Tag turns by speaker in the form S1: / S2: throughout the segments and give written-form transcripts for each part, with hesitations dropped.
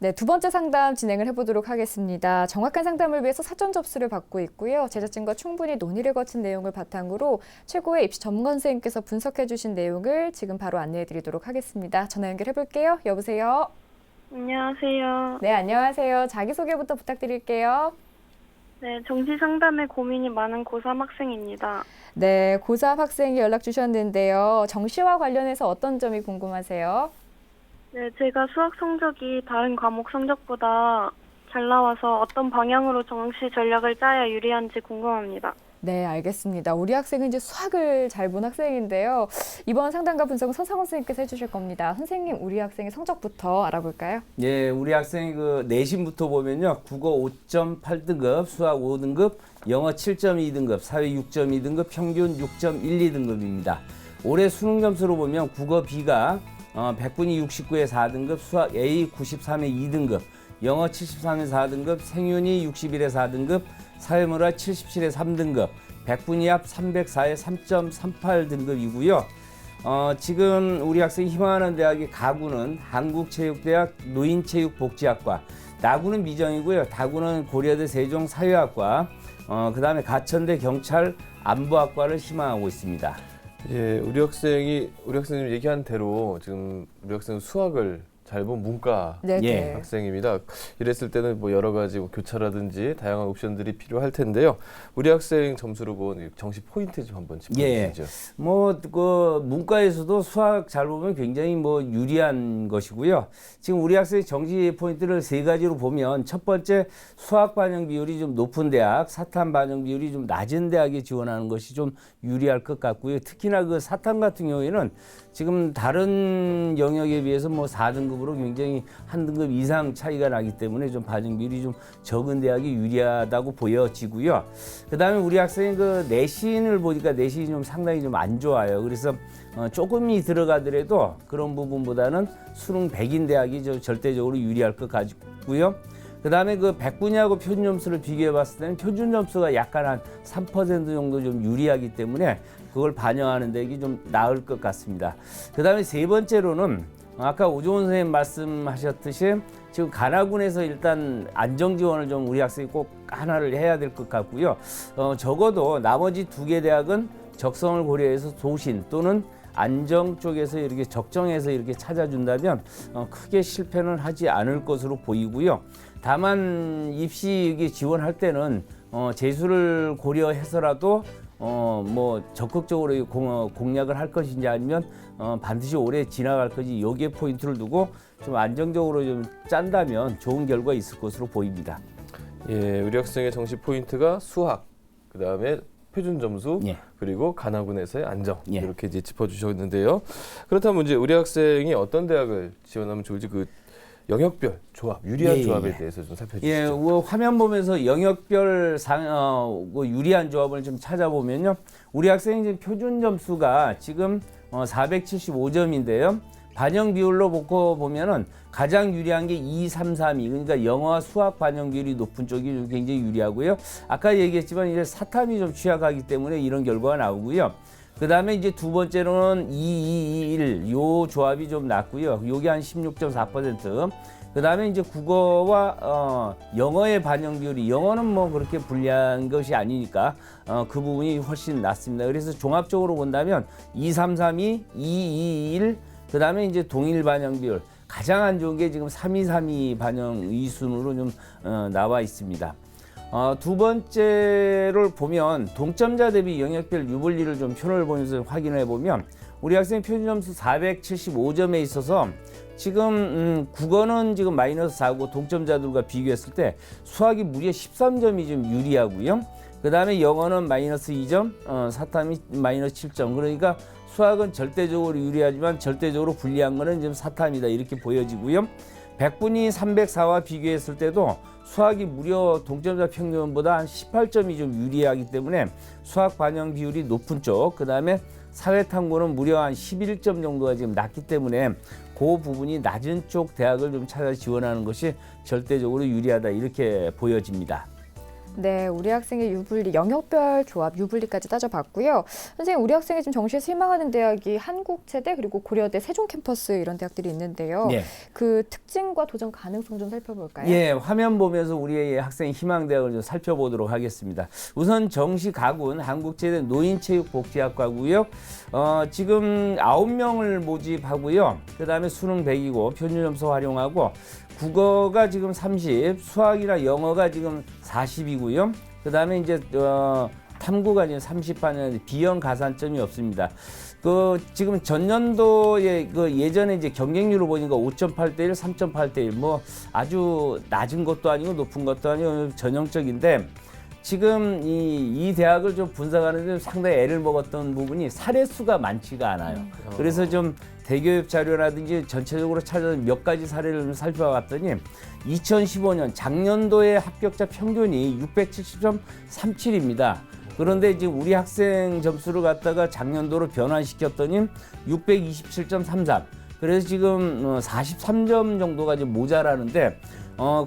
S1: 네, 두 번째 상담 진행을 해보도록 하겠습니다. 정확한 상담을 위해서 사전 접수를 받고 있고요. 제작진과 충분히 논의를 거친 내용을 바탕으로 최고의 입시 전문 선생님께서 분석해 주신 내용을 지금 바로 안내해 드리도록 하겠습니다. 전화 연결해 볼게요. 여보세요?
S2: 안녕하세요.
S1: 네, 안녕하세요. 자기소개부터 부탁드릴게요.
S2: 네, 정시 상담에 고민이 많은 고3 학생입니다.
S1: 네, 고3 학생이 연락 주셨는데요. 정시와 관련해서 어떤 점이 궁금하세요?
S2: 네, 제가 수학 성적이 다른 과목 성적보다 잘 나와서 어떤 방향으로 정시 전략을 짜야 유리한지 궁금합니다.
S1: 네, 알겠습니다. 우리 학생은 이제 수학을 잘 본 학생인데요. 이번 상담과 분석은 손상원 선생님께서 해주실 겁니다. 선생님, 우리 학생의 성적부터 알아볼까요?
S3: 예, 우리 학생이 그 내신부터 보면요. 국어 5.8등급, 수학 5등급, 영어 7.2등급, 사회 6.2등급, 평균 6.12등급입니다. 올해 수능 점수로 보면 국어 B가 100분이 69에 4등급, 수학 A 93에 2등급, 영어 73에 4등급, 생윤이 61에 4등급, 사회문화 77에 3등급, 백분위합 304에 3.38등급이고요. 지금 우리 학생이 희망하는 대학의 가구는 한국체육대학 노인체육복지학과, 나구는 미정이고요. 다구는 고려대 세종사회학과, 그 다음에 가천대 경찰 안보학과를 희망하고 있습니다.
S4: 예, 우리 학생님 얘기한 대로 지금 우리 학생은 수학을 잘 본 문과
S1: 네,
S3: 예.
S1: 네.
S4: 학생입니다. 이랬을 때는 뭐 여러 가지 교차라든지 다양한 옵션들이 필요할 텐데요. 우리 학생 점수로 본 정시 포인트 좀 한번 짚어주시죠.
S3: 그 문과에서도 수학 잘 보면 굉장히 유리한 것이고요. 지금 우리 학생의 정시 포인트를 세 가지로 보면 첫 번째 수학 반영 비율이 좀 높은 대학, 사탐 반영 비율이 좀 낮은 대학에 지원하는 것이 좀 유리할 것 같고요. 특히나 그 사탐 같은 경우에는 지금 다른 영역에 비해서 4등급으로 굉장히 한 등급 이상 차이가 나기 때문에 좀 반영 비율이 좀 적은 대학이 유리하다고 보여지고요. 그다음에 우리 학생이 그 내신을 보니까 내신이 좀 상당히 좀 안 좋아요. 그래서 조금이 들어가더라도 그런 부분보다는 수능 100인 대학이 절대적으로 유리할 것 같고요. 그다음에 그 백분위하고 표준 점수를 비교해 봤을 때는 표준 점수가 약간 한 3% 정도 좀 유리하기 때문에 그걸 반영하는 데기 좀 나을 것 같습니다. 그다음에 세 번째로는 아까 오종훈 선생님 말씀하셨듯이 지금 가나군에서 일단 안정 지원을 좀 우리 학생이 꼭 하나를 해야 될 것 같고요. 적어도 나머지 두 개 대학은 적성을 고려해서 도신 또는 안정 쪽에서 이렇게 적정해서 이렇게 찾아준다면 크게 실패는 하지 않을 것으로 보이고요. 다만 입시 지원할 때는 재수를 고려해서라도 적극적으로 공략을 할 것인지 아니면 반드시 올해 지나갈 것인지 여기에 포인트를 두고 좀 안정적으로 좀 짠다면 좋은 결과 있을 것으로 보입니다.
S4: 예, 우리 학생의 정시 포인트가 수학, 그 다음에 표준 점수,
S3: 예.
S4: 그리고 가나군에서의 안정
S3: 예.
S4: 이렇게 이제 짚어주셨는데요. 그렇다면 이제 우리 학생이 어떤 대학을 지원하면 좋을지 그 영역별 조합, 유리한 조합에 대해서 좀 살펴주시죠.
S3: 예, 화면 보면서 영역별 유리한 조합을 좀 찾아보면요. 우리 학생이 지금 표준 점수가 지금 475점인데요. 반영 비율로 보면은 가장 유리한 게 2, 3, 3이 그러니까 영어와 수학 반영 비율이 높은 쪽이 굉장히 유리하고요. 아까 얘기했지만 이제 사탐이 좀 취약하기 때문에 이런 결과가 나오고요. 그 다음에 이제 두 번째로는 2, 2, 2, 1 요 조합이 좀 낮고요. 요게 한 16.4%. 그 다음에 이제 국어와 영어의 반영 비율이 영어는 그렇게 불리한 것이 아니니까 그 부분이 훨씬 낮습니다. 그래서 종합적으로 본다면 2, 3, 3, 2, 2, 2, 1 그 다음에 이제 동일 반영 비율 가장 안 좋은 게 지금 3, 2, 3, 2 반영 이 순으로 좀 나와 있습니다. 두 번째를 보면 동점자 대비 영역별 유불리를 좀 표를 보면서 확인해 보면 우리 학생 표준 점수 475점에 있어서 지금 국어는 지금 마이너스 4고 동점자들과 비교했을 때 수학이 무려 13점이 좀 유리하고요. 그 다음에 영어는 마이너스 2점, 사탐이 마이너스 7점. 그러니까 수학은 절대적으로 유리하지만 절대적으로 불리한 거는 지금 사탐이다 이렇게 보여지고요. 백분위 304와 비교했을 때도 수학이 무려 동점자 평균보다 한 18점이 좀 유리하기 때문에 수학 반영 비율이 높은 쪽, 그 다음에 사회탐구는 무려 한 11점 정도가 지금 낮기 때문에 그 부분이 낮은 쪽 대학을 좀 찾아 지원하는 것이 절대적으로 유리하다 이렇게 보여집니다.
S1: 네, 우리 학생의 유불리, 영역별 조합 유불리까지 따져봤고요. 선생님, 우리 학생이 지금 정시에서 희망하는 대학이 한국체대 그리고 고려대 세종 캠퍼스 이런 대학들이 있는데요.
S3: 예.
S1: 그 특징과 도전 가능성 좀 살펴볼까요?
S3: 예, 화면 보면서 우리의 학생 희망대학을 좀 살펴보도록 하겠습니다. 우선 정시 가군 한국체대 노인체육복지학과고요. 지금 9명을 모집하고요. 그다음에 수능 100이고 표준 점수 활용하고 국어가 지금 30, 수학이나 영어가 지금 40이고요. 그다음에 이제 탐구가 이제 30반이는데 비형 가산점이 없습니다. 지금 전년도에 예전에 이제 경쟁률을 보니까 5.8대 1, 3.8대 1, 뭐 아주 낮은 것도 아니고 높은 것도 아니고 전형적인데 지금 이 대학을 좀 분석하는데 상당히 애를 먹었던 부분이 사례 수가 많지가 않아요. 그래서 좀 대교육 자료라든지 전체적으로 찾아서 몇 가지 사례를 좀 살펴봤더니 2015년 작년도의 합격자 평균이 670.37입니다. 그런데 지금 우리 학생 점수를 갖다가 작년도로 변환시켰더니 627.33. 그래서 지금 43점 정도가 좀 모자라는데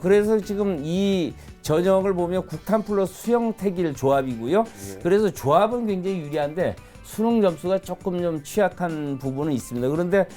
S3: 그래서 지금 이 전형을 보면 국탐 플러스 수영 태길 조합이고요. 그래서 조합은 굉장히 유리한데 수능 점수가 조금 좀 취약한 부분은 있습니다. 그런데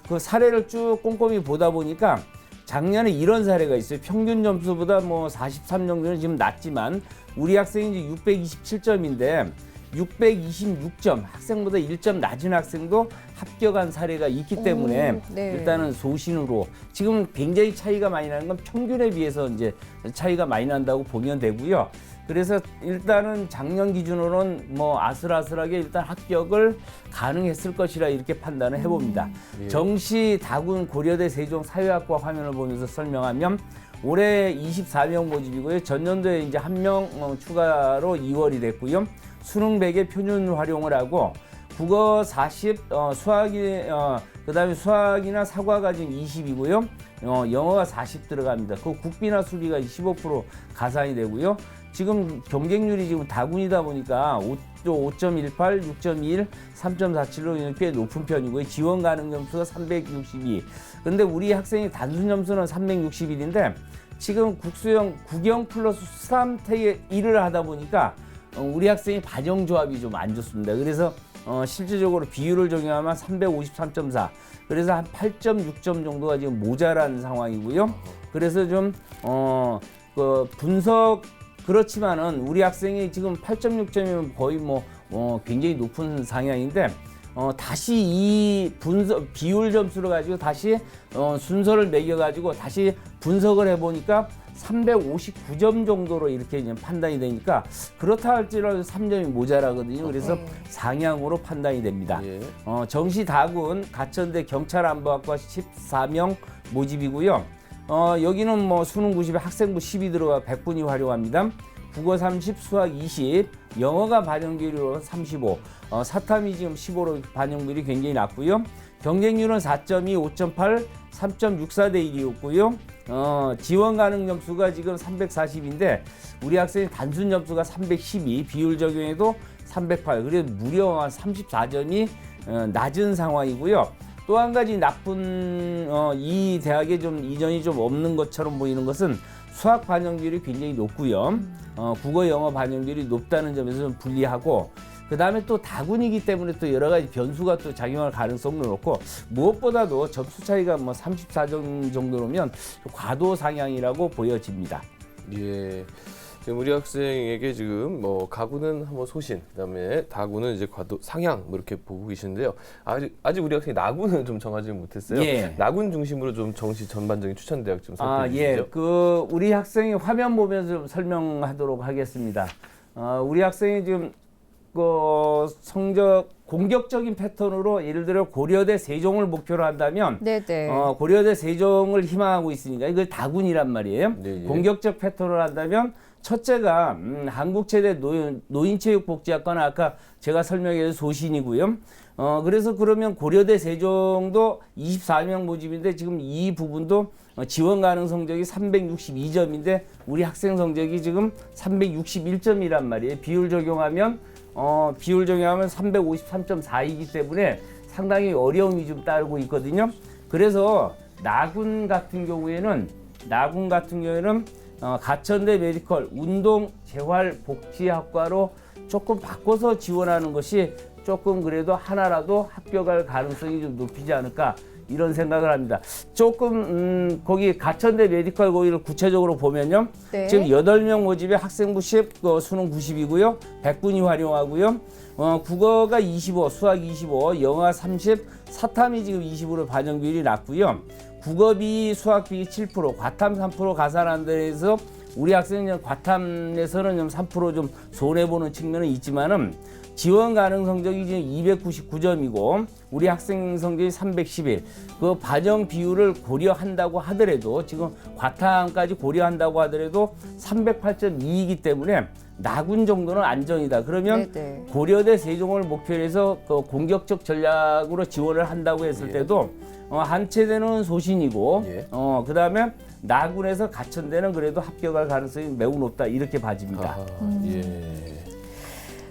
S3: 그 사례를 쭉 꼼꼼히 보다 보니까 작년에 이런 사례가 있어요. 평균 점수보다 뭐 43 정도는 지금 낮지만 우리 학생이 이제 627점인데 626점 학생보다 1점 낮은 학생도 합격한 사례가 있기 때문에
S1: 네.
S3: 일단은 소신으로 지금 굉장히 차이가 많이 나는 건 평균에 비해서 이제 차이가 많이 난다고 보면 되고요. 그래서 일단은 작년 기준으로는 뭐 아슬아슬하게 일단 합격을 가능했을 것이라 이렇게 판단을 해봅니다. 정시 다군 고려대 세종 사회학과 화면을 보면서 설명하면 올해 24명 모집이고요. 전년도에 이제 1명 추가로 2월이 됐고요. 수능 100의 표준 활용을 하고 국어 40, 수학이 그다음에 수학이나 사과가 지금 20이고요. 영어가 40 들어갑니다. 그 국비나 수비가 15% 가산이 되고요. 지금 경쟁률이 지금 다군이다 보니까 5.18, 6.21, 3.47로 꽤 높은 편이고요. 지원 가능 점수가 362. 그런데 우리 학생이 단순 점수는 361인데 지금 국영 플러스 수삼택의 1을 하다 보니까 우리 학생이 반영 조합이 좀 안 좋습니다. 그래서 실질적으로 비율을 적용하면 353.4. 그래서 한 8.6점 정도가 지금 모자란 상황이고요. 그래서 좀 분석 그렇지만은 우리 학생이 지금 8.6점이면 거의 굉장히 높은 상향인데 다시 이 분석 비율 점수를 가지고 다시 순서를 매겨 가지고 다시 분석을 해보니까 359점 정도로 이렇게 이제 판단이 되니까 그렇다 할지라도 3점이 모자라거든요. 그래서 상향으로 판단이 됩니다.
S4: 예.
S3: 정시 다군 가천대 경찰안보학과 14명 모집이고요. 여기는 뭐 수능 90에 학생부 10이 들어가 100분이 활용합니다. 국어 30, 수학 20, 영어가 반영비율로 35, 사탐이 지금 15로 반영비율이 굉장히 낮고요. 경쟁률은 4.2, 5.8, 3.64대 1이었고요. 지원 가능 점수가 지금 340인데 우리 학생이 단순 점수가 312, 비율 적용해도 308, 그래서 무려 한 34점이 낮은 상황이고요. 또 한 가지 나쁜 이 대학에 좀 이전이 좀 없는 것처럼 보이는 것은 수학 반영비율이 굉장히 높고요. 국어 영어 반영비율이 높다는 점에서 좀 불리하고 그다음에 또 다군이기 때문에 또 여러 가지 변수가 또 작용할 가능성도 높고 무엇보다도 점수 차이가 뭐 34점 정도면 과도 상향이라고 보여집니다.
S4: 예. 지금 우리 학생에게 지금 뭐 가구는 한번 소신, 그다음에 다구는 이제 과도 상향 뭐 이렇게 보고 계시는데요. 아직 우리 학생이 나구는 좀 정하지 못했어요.
S3: 예.
S4: 나군 중심으로 좀 정시 전반적인 추천 대학 좀 설명해 주시죠.
S3: 예. 우리 학생이 화면 보면서 좀 설명하도록 하겠습니다. 우리 학생이 지금 성적 공격적인 패턴으로 예를 들어 고려대 세종을 목표로 한다면
S1: 네네.
S3: 고려대 세종을 희망하고 있으니까 이걸 다군이란 말이에요.
S4: 네, 예.
S3: 공격적 패턴을 한다면 첫째가 한국체대 노인체육복지학과는 아까 제가 설명해준 소신이고요. 그래서 그러면 고려대 세종도 24명 모집인데 지금 이 부분도 지원 가능 성적이 362점인데 우리 학생 성적이 지금 361점이란 말이에요. 비율 적용하면 353.4이기 때문에 상당히 어려움이 좀 따르고 있거든요. 그래서 나군 같은 경우에는 가천대 메디컬 운동 재활 복지학과로 조금 바꿔서 지원하는 것이 조금 그래도 하나라도 합격할 가능성이 좀 높이지 않을까 이런 생각을 합니다. 조금 거기 가천대 메디컬 거기를 구체적으로 보면요.
S1: 네.
S3: 지금 8명 모집에 학생부 10, 수능 90이고요. 100분이 활용하고요. 국어가 25, 수학 25, 영어 30, 사탐이 지금 20으로 반영 비율이 낮고요. 국어비, 수학비 7%, 과탐 3% 가산한 데에서 우리 학생은 과탐에서는 좀 3% 손해보는 측면은 있지만은 지원 가능 성적이 지금 299점이고 우리 학생 성적이 311. 그 반영 비율을 고려한다고 하더라도 지금 과탐까지 고려한다고 하더라도 308.2이기 때문에 나군 정도는 안정이다. 그러면
S1: 네네.
S3: 고려대 세종을 목표로 해서 그 공격적 전략으로 지원을 한다고 했을 때도 한체대는 소신이고
S4: 예.
S3: 그다음에 나군에서 가천대는 그래도 합격할 가능성이 매우 높다 이렇게 봐집니다.
S4: 아하, 예.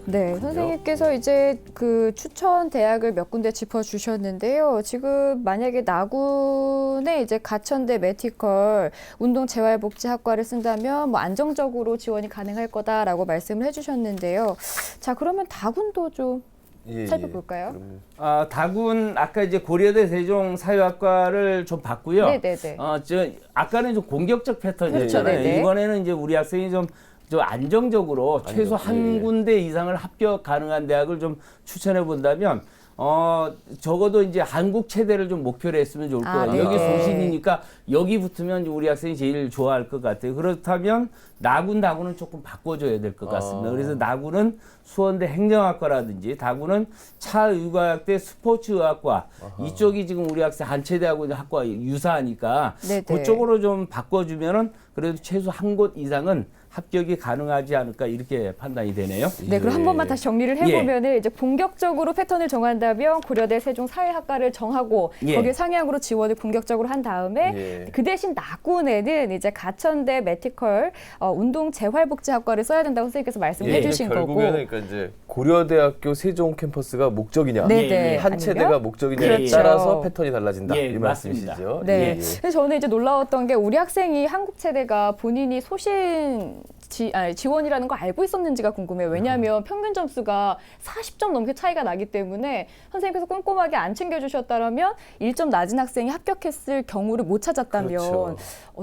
S1: 네, 선생님께서 이제 그 추천 대학을 몇 군데 짚어주셨는데요. 지금 만약에 나군에 이제 가천대 메디컬 운동재활복지학과를 쓴다면 뭐 안정적으로 지원이 가능할 거다라고 말씀을 해주셨는데요. 자, 그러면 다군도 좀
S4: 예,
S1: 살펴볼까요?
S4: 그럼
S3: 다군 아까 이제 고려대 세종 사회학과를 좀 봤고요.
S1: 네네네.
S3: 아까는 좀 공격적 패턴이었잖아요.
S1: 그렇죠, 네네.
S3: 이번에는 이제 우리 학생이 좀 안정적으로 최소 한
S4: 예.
S3: 군데 이상을 합격 가능한 대학을 좀 추천해 본다면 적어도 이제 한국 체대를 좀 목표로 했으면 좋을 거예요.
S1: 네.
S3: 여기 소신이니까 여기 붙으면 우리 학생이 제일 좋아할 것 같아요. 그렇다면 나군은 조금 바꿔줘야 될 것 같습니다. 그래서 나군은 수원대 행정학과라든지 다군은 차의과학대 스포츠의학과 이쪽이 지금 우리 학생 한체대하고 학과 유사하니까
S1: 네네.
S3: 그쪽으로 좀 바꿔주면은 그래도 최소 한 곳 이상은 합격이 가능하지 않을까 이렇게 판단이 되네요.
S1: 네, 그럼 한 번만 다시 정리를 해보면은
S3: 예.
S1: 이제 본격적으로 패턴을 정한다면 고려대 세종 사회학과를 정하고
S3: 예.
S1: 거기에 상향으로 지원을 본격적으로 한 다음에
S4: 예.
S1: 그 대신 나군에는 이제 가천대 메디컬 운동재활복지학과를 써야 된다고 선생님께서 말씀을 해주신 거고.
S4: 결국에는 그러니까 이제 고려대학교 세종 캠퍼스가 목적이냐,
S1: 네네.
S4: 한체대가
S1: 아니면?
S4: 목적이냐에
S1: 그렇죠.
S4: 따라서 패턴이 달라진다
S3: 예,
S4: 이
S3: 맞습니다.
S4: 말씀이시죠?
S1: 네.
S4: 예, 예.
S1: 그래서 저는 이제 놀라웠던 게 우리 학생이 한국체대가 본인이 소신 지원이라는 걸 알고 있었는지가 궁금해요. 왜냐하면 평균 점수가 40점 넘게 차이가 나기 때문에 선생님께서 꼼꼼하게 안 챙겨주셨다면 1점 낮은 학생이 합격했을 경우를 못 찾았다면
S4: 그렇죠.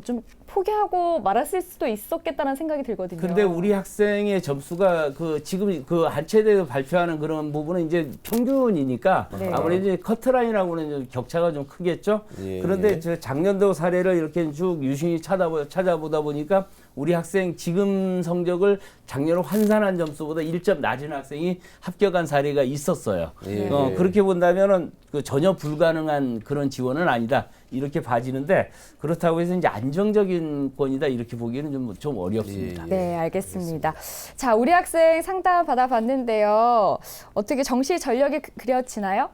S1: 좀 포기하고 말았을 수도 있었겠다는 생각이 들거든요.
S3: 근데 우리 학생의 점수가 지금 한체대에서 발표하는 그런 부분은 이제 평균이니까
S1: 네.
S3: 아무래도 이제 커트라인하고는 좀 격차가 좀 크겠죠.
S4: 예.
S3: 그런데 저 작년도 사례를 이렇게 쭉 유심히 찾아보다 보니까 우리 학생 지금 성적을 작년으로 환산한 점수보다 1점 낮은 학생이 합격한 사례가 있었어요.
S4: 예.
S3: 그렇게 본다면은 전혀 불가능한 그런 지원은 아니다. 이렇게 봐지는데 그렇다고 해서 이제 안정적인 권이다 이렇게 보기에는 좀 어렵습니다.
S4: 예.
S1: 네, 알겠습니다. 자, 우리 학생 상담 받아봤는데요. 어떻게 정시 전력이 그려지나요?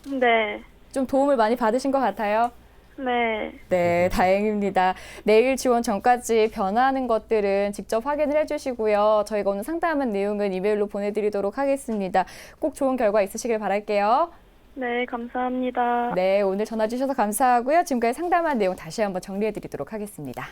S2: 네.
S1: 좀 도움을 많이 받으신 것 같아요.
S2: 네.
S1: 네, 다행입니다. 내일 지원 전까지 변화하는 것들은 직접 확인을 해주시고요. 저희가 오늘 상담한 내용은 이메일로 보내드리도록 하겠습니다. 꼭 좋은 결과 있으시길 바랄게요.
S2: 네, 감사합니다.
S1: 네, 오늘 전화 주셔서 감사하고요. 지금까지 상담한 내용 다시 한번 정리해드리도록 하겠습니다.